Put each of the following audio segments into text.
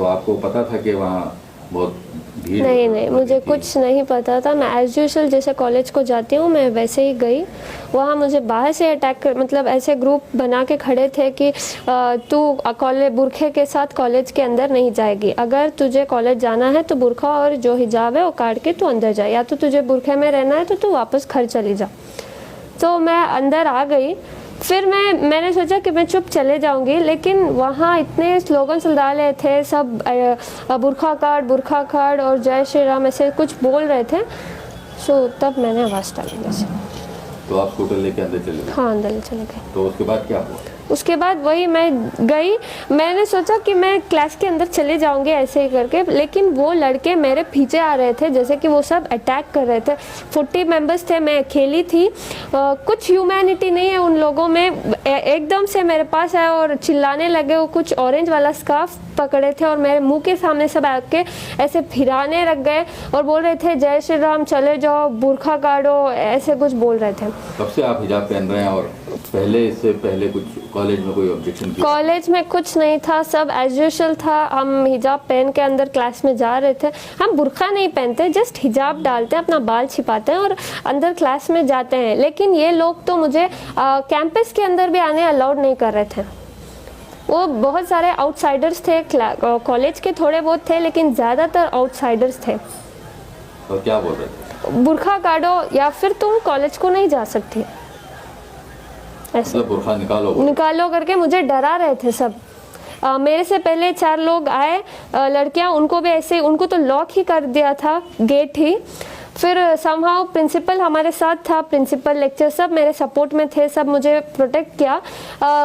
आपको पता था कि वहाँ बहुत भीड़? नहीं, मुझे कुछ नहीं पता था। मैं एज यूजुअल जैसे कॉलेज को जाती हूँ मैं वैसे ही गई। वहाँ मुझे बाहर से अटैक मतलब ऐसे ग्रुप बना के खड़े थे कि तू कॉलेज बुरखे के साथ कॉलेज के अंदर नहीं जाएगी, अगर तुझे कॉलेज जाना है तो बुरखा और जो हिजाब है वो काट के तू अंदर जा, या तो तुझे बुरखे में रहना है तो तू वापस घर चली जा। तो मैं अंदर आ गई। फिर मैंने सोचा कि मैं चुप चले जाऊंगी, लेकिन वहाँ इतने स्लोगन सुलझा रहे थे सब, बुरखा काट और जय श्री राम ऐसे कुछ बोल रहे थे। सो तब मैंने आवाज़ डाली जैसे। तो आप स्कूटर लेके अंदर चले गए? हाँ, अंदर चले गए। तो उसके बाद क्या हुआ? उसके बाद वही मैं गई, मैंने सोचा कि मैं क्लास के अंदर चले जाऊंगी ऐसे ही करके, लेकिन वो लड़के मेरे पीछे आ रहे थे जैसे कि वो सब अटैक कर रहे थे। 40 मेंबर्स थे, मैं अकेली थी। कुछ ह्यूमैनिटी नहीं है उन लोगों में। एकदम से मेरे पास आए और चिल्लाने लगे। वो कुछ ऑरेंज वाला स्कार्फ पकड़े थे और मेरे मुंह के सामने सब आके ऐसे फिराने लग गए और बोल रहे थे जय श्री राम, चले जाओ, बुरखा काटो, ऐसे कुछ बोल रहे थे। कब से आप हिजाब पहन रहे हैं और इससे पहले कुछ कॉलेज में कोई ऑब्जेक्शन किया? कॉलेज में कुछ नहीं था, सब एज यूजुअल था। हम हिजाब पहन के अंदर क्लास में जा रहे थे। हम बुरखा नहीं पहनते, जस्ट हिजाब डालते हैं, अपना बाल छिपाते हैं और अंदर क्लास में जाते हैं। लेकिन ये लोग तो मुझे कैंपस के अंदर भी आने अलाउड नहीं कर रहे थे। वो बहुत सारे आउटसाइडर्स थे, कॉलेज के थोड़े बहुत थे लेकिन ज़्यादातर आउटसाइडर्स थे। और क्या बोल रहे थे? बुरखा काटो या फिर तुम कॉलेज को नहीं जा सकती, ऐसे मतलब बुरखा निकालो करके मुझे डरा रहे थे सब। मेरे से पहले 4 लोग आए लड़कियां, उनको भी ऐसे, उनको तो लॉक ही कर दिया था, गेट ही। फिर समहाउ प्रिंसिपल हमारे साथ था, प्रिंसिपल लेक्चर सब मेरे सपोर्ट में थे, सब मुझे प्रोटेक्ट किया।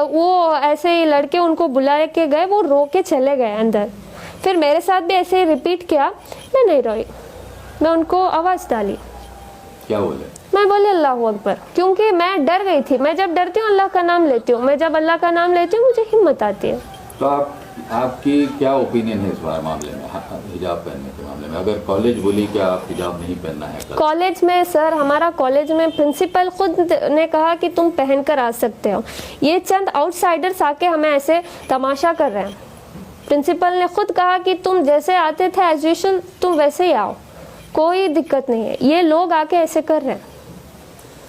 वो ऐसे ही लड़के उनको बुला के गए, वो रो के चले गए अंदर। फिर मेरे साथ भी ऐसे ही रिपीट किया, मैं नहीं रोई, मैं उनको आवाज़ डाली। क्या बोले? मैं बोली अल्लाह अकबर, क्योंकि मैं डर गई थी। मैं जब डरती हूँ अल्लाह का नाम लेती हूँ, मैं जब अल्लाह का नाम लेती हूँ मुझे हिम्मत आती है। तो आपकी क्या ओपिनियन है इस बार मामले में, हिजाब पहनने के मामले में? अगर कॉलेज बोली कि आप हिजाब नहीं पहनना है कॉलेज में, सर हमारा कॉलेज में प्रिंसिपल खुद ने कहा कि तुम पहन कर आ सकते हो। ये चंद आउटसाइडर्स आके हमें ऐसे तमाशा कर रहे हैं। प्रिंसिपल ने खुद कहा कि तुम जैसे आते थे एज यूजुअल तुम वैसे ही आओ, कोई दिक्कत नहीं है। ये लोग आके ऐसे कर रहे हैं।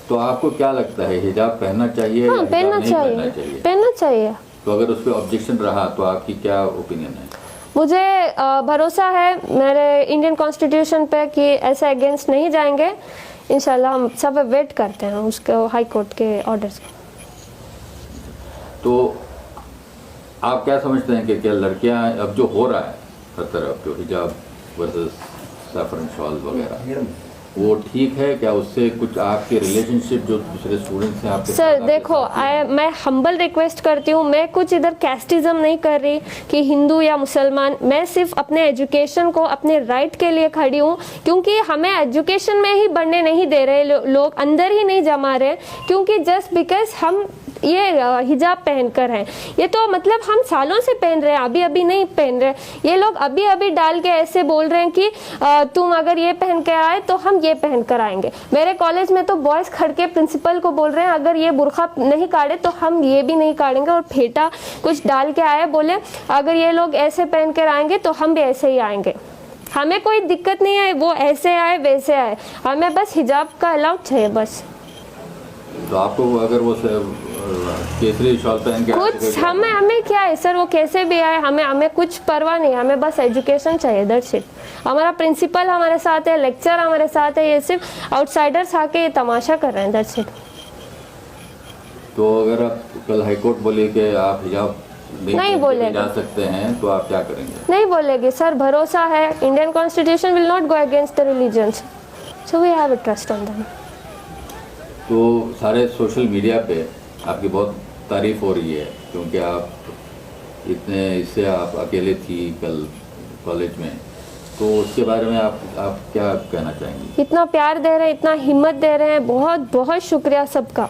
तो आपको क्या लगता है, हिजाब पहनना चाहिए? हाँ, या पहनना चाहिए, पहनना चाहिए। तो अगर उस पर ऑब्जेक्शन रहा तो आपकी क्या ओपिनियन है? मुझे भरोसा है मेरे इंडियन कॉन्स्टिट्यूशन पे कि ऐसे अगेंस्ट नहीं जाएंगे। इंशाल्लाह हम सब वेट करते हैं उसके हाई कोर्ट के ऑर्डर्स के। तो आप क्या समझते हैं कि क्या लड़कियां, अब जो हो रहा है हर तरफ, जो हिजाब वर्सेस सैफरन शॉल वगैरह, वो ठीक है क्या? उससे कुछ आपके रिलेशनशिप जो दूसरे स्टूडेंट्स हैं आपके? सर देखो, मैं हम्बल रिक्वेस्ट करती हूँ, मैं कुछ इधर कैस्टिज्म नहीं कर रही कि हिंदू या मुसलमान। मैं सिर्फ अपने एजुकेशन को, अपने राइट के लिए खड़ी हूँ, क्योंकि हमें एजुकेशन में ही बढ़ने नहीं दे रहे लोग, अंदर ही नहीं जमा रहे, क्योंकि जस्ट बिकॉज हम ये हिजाब पहनकर हैं। ये तो मतलब हम सालों से पहन रहे हैं, अभी अभी नहीं पहन रहे। ये लोग अभी अभी डाल के ऐसे बोल रहे हैं कि तुम अगर ये पहन के आए तो हम ये पहन कर आएंगे। मेरे कॉलेज में तो बॉयज खड़ के प्रिंसिपल को बोल रहे हैं अगर ये बुरखा नहीं काटे तो हम ये भी नहीं काटेंगे, और फेटा कुछ डाल के आए, बोले अगर ये लोग ऐसे पहन कर आएंगे तो हम भी ऐसे ही आएंगे। हमें कोई दिक्कत नहीं है, वो ऐसे आए वैसे आए, हमें बस हिजाब का अलाउड चाहिए बस। तो आपको अगर वो केसरी शॉल पहन के कुछ हमें क्या है सर, वो कैसे भी आए, हमें कुछ परवाह नहीं, हमें बस एजुकेशन चाहिए, दैट्स इट। हमारा प्रिंसिपल हमारे साथ है, लेक्चर हमारे साथ है, ये सिर्फ आउटसाइडर्स आके ये तमाशा कर रहे हैं, दैट्स इट। तो अगर आप कल हाईकोर्ट बोले कि आप हिजाब नहीं बोलेगी, जा सकते हैं, तो आप क्या करेंगे? नहीं बोलेगी सर, भरोसा है Indian constitution will not go against the religions, so we have a trust on them. तो सारे सोशल मीडिया पे आपकी बहुत तारीफ हो रही है, क्योंकि आप इससे आप अकेले थी कल कॉलेज में, तो उसके बारे में आप क्या कहना चाहेंगे? इतना प्यार दे रहे हैं, इतना हिम्मत दे रहे हैं, बहुत बहुत शुक्रिया सबका।